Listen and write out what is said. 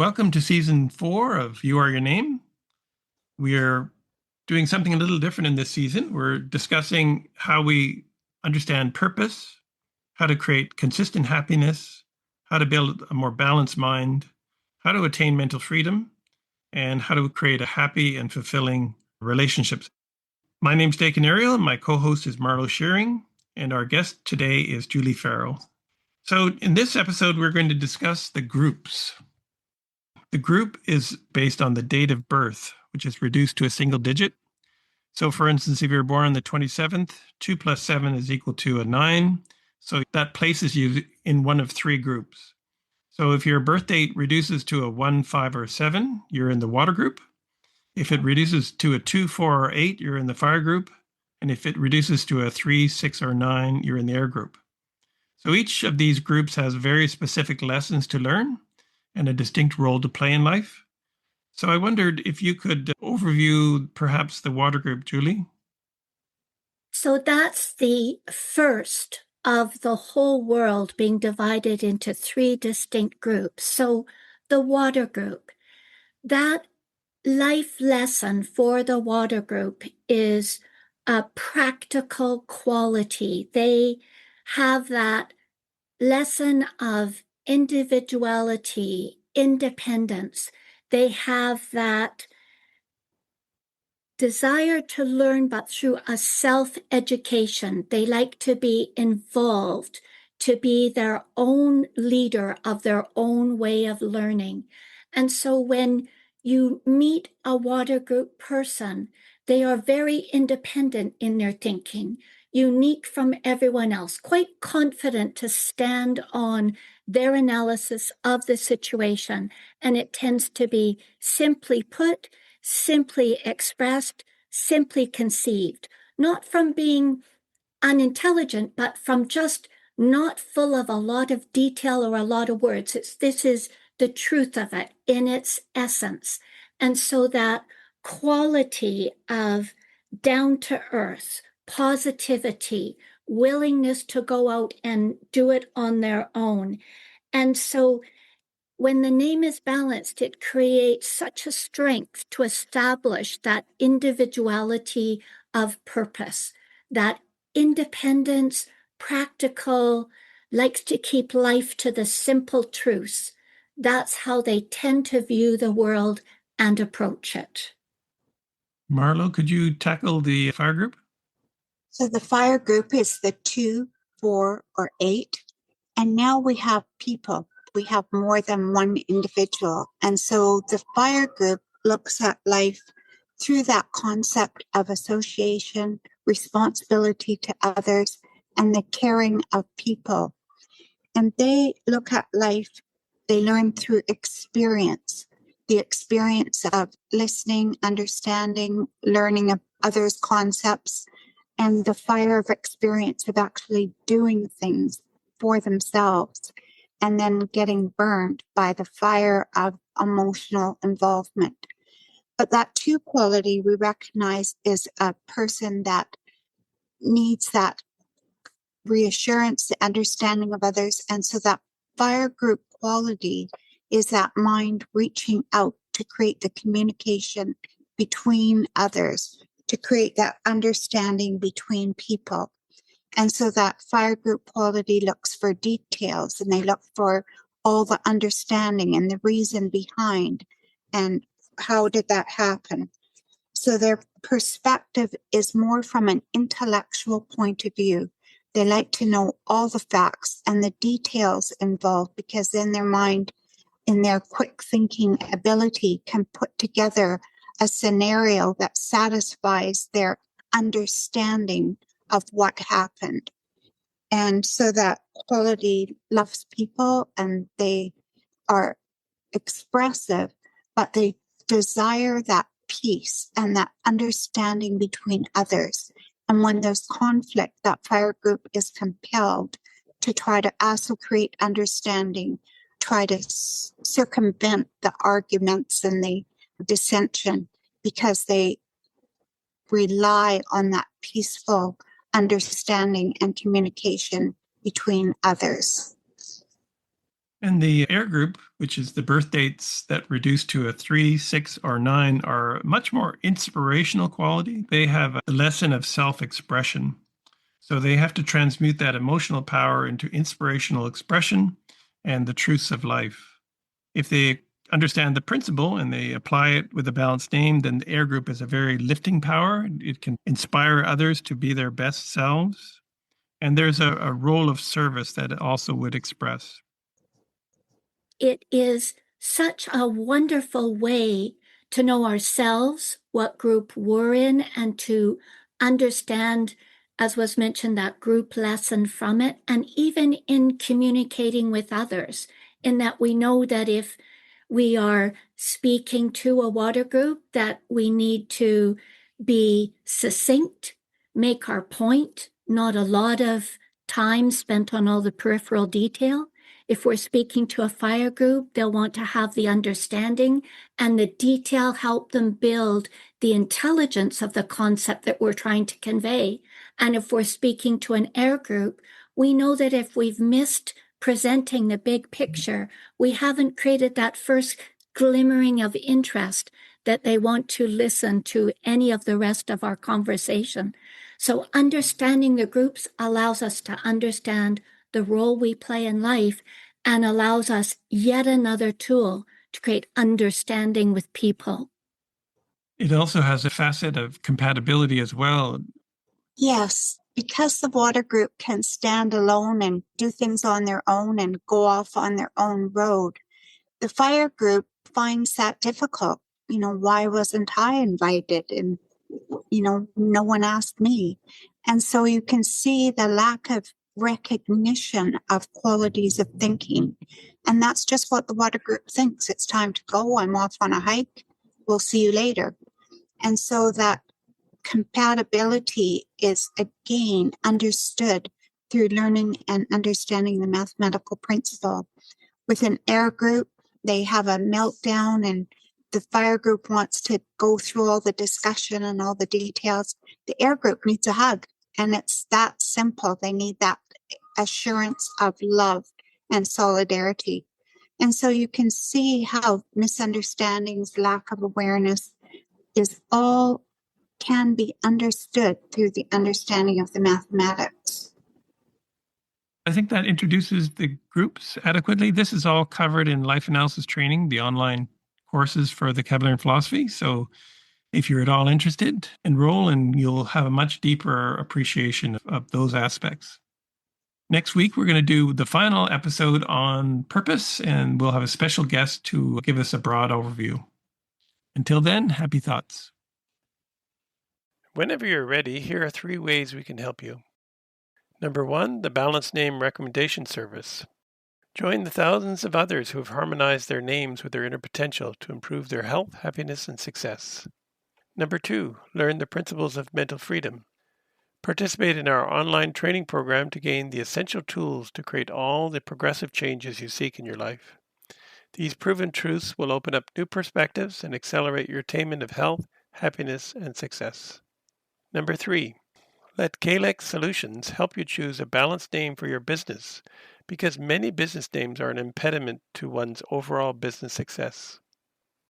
Welcome to season 4 of You Are Your Name. We are doing something a little different in this season. We're discussing how we understand purpose, how to create consistent happiness, how to build a more balanced mind, how to attain mental freedom, and how to create a happy and fulfilling relationships. My name's Daken Ariel, and my co-host is Marlowe Shearing, and our guest today is Juhli Farrell. So in this episode, we're going to discuss the groups. The group is based on the date of birth, which is reduced to a single digit. So for instance, if you're born on the 27th, 2 plus 7 is equal to a 9. So that places you in one of 3 groups. So if your birth date reduces to a 1, 5, or 7, you're in the water group. If it reduces to a 2, 4, or 8, you're in the fire group. And if it reduces to a 3, 6, or 9, you're in the air group. So each of these groups has very specific lessons to learn and a distinct role to play in life. So I wondered if you could overview perhaps the water group, Juhli. So that's the first of the whole world being divided into 3 distinct groups. So the water group, that life lesson for the water group is a practical quality. They have that lesson of individuality, independence. They have that desire to learn, but through a self-education. They like to be involved, to be their own leader of their own way of learning. And so when you meet a water group person, they are very independent in their thinking, unique from everyone else, quite confident to stand on their analysis of the situation. And it tends to be simply put, simply expressed, simply conceived, not from being unintelligent, but from just not full of a lot of detail or a lot of words. This is the truth of it in its essence. And so that quality of down to earth, positivity, willingness to go out and do it on their own. And so when the name is balanced, it creates such a strength to establish that individuality of purpose, that independence, practical, likes to keep life to the simple truths. That's how they tend to view the world and approach it. Marlowe, could you tackle the fire group? So the fire group is the 2, 4, or 8. And now we have people. We have more than one individual. And so the fire group looks at life through that concept of association, responsibility to others, and the caring of people. And they look at life, they learn through experience, the experience of listening, understanding, learning of others' concepts, and the fire of experience of actually doing things for themselves, and then getting burned by the fire of emotional involvement. But that 2 quality we recognize is a person that needs that reassurance, the understanding of others. And so that fire group quality is that mind reaching out to create the communication between others, to create that understanding between people. And so that fire group quality looks for details, and they look for all the understanding and the reason behind and how did that happen. So their perspective is more from an intellectual point of view. They like to know all the facts and the details involved, because then their mind, in their quick thinking ability, can put together a scenario that satisfies their understanding of what happened. And so that quality loves people, and they are expressive, but they desire that peace and that understanding between others. And when there's conflict, that fire group is compelled to try to also create understanding, try to circumvent the arguments and the dissension, because they rely on that peaceful understanding and communication between others. And the air group, which is the birth dates that reduce to a 3, 6, or 9, are much more inspirational quality. They have a lesson of self-expression. So they have to transmute that emotional power into inspirational expression and the truths of life. If they understand the principle and they apply it with a balanced name, then the air group is a very lifting power. It can inspire others to be their best selves. And there's a role of service that it also would express. It is such a wonderful way to know ourselves, what group we're in, and to understand, as was mentioned, that group lesson from it, and even in communicating with others, in that we know that if we are speaking to a water group, that we need to be succinct, make our point, not a lot of time spent on all the peripheral detail. If we're speaking to a fire group, they'll want to have the understanding and the detail help them build the intelligence of the concept that we're trying to convey. And if we're speaking to an air group, we know that if we've missed presenting the big picture, we haven't created that first glimmering of interest that they want to listen to any of the rest of our conversation. So understanding the groups allows us to understand the role we play in life and allows us yet another tool to create understanding with people. It also has a facet of compatibility as well. Yes, because the water group can stand alone and do things on their own and go off on their own road. The fire group finds that difficult. Why wasn't I invited? And, no one asked me. And so you can see the lack of recognition of qualities of thinking. And that's just what the water group thinks. It's time to go. I'm off on a hike. We'll see you later. And so that compatibility is again understood through learning and understanding the mathematical principle. With an air group, they have a meltdown and the fire group wants to go through all the discussion and all the details. The air group needs a hug, and it's that simple. They need that assurance of love and solidarity. And so you can see how misunderstandings, lack of awareness is all can be understood through the understanding of the mathematics. I think that introduces the groups adequately. This is all covered in Life Analysis Training, the online courses for the Kepler philosophy. So if you're at all interested, enroll and you'll have a much deeper appreciation of those aspects. Next week, we're going to do the final episode on purpose, and we'll have a special guest to give us a broad overview. Until then, happy thoughts. Whenever you're ready, here are 3 ways we can help you. Number 1, the Balanced Name Recommendation Service. Join the thousands of others who have harmonized their names with their inner potential to improve their health, happiness, and success. Number 2, learn the principles of mental freedom. Participate in our online training program to gain the essential tools to create all the progressive changes you seek in your life. These proven truths will open up new perspectives and accelerate your attainment of health, happiness, and success. Number 3, let Kalex Solutions help you choose a balanced name for your business, because many business names are an impediment to one's overall business success.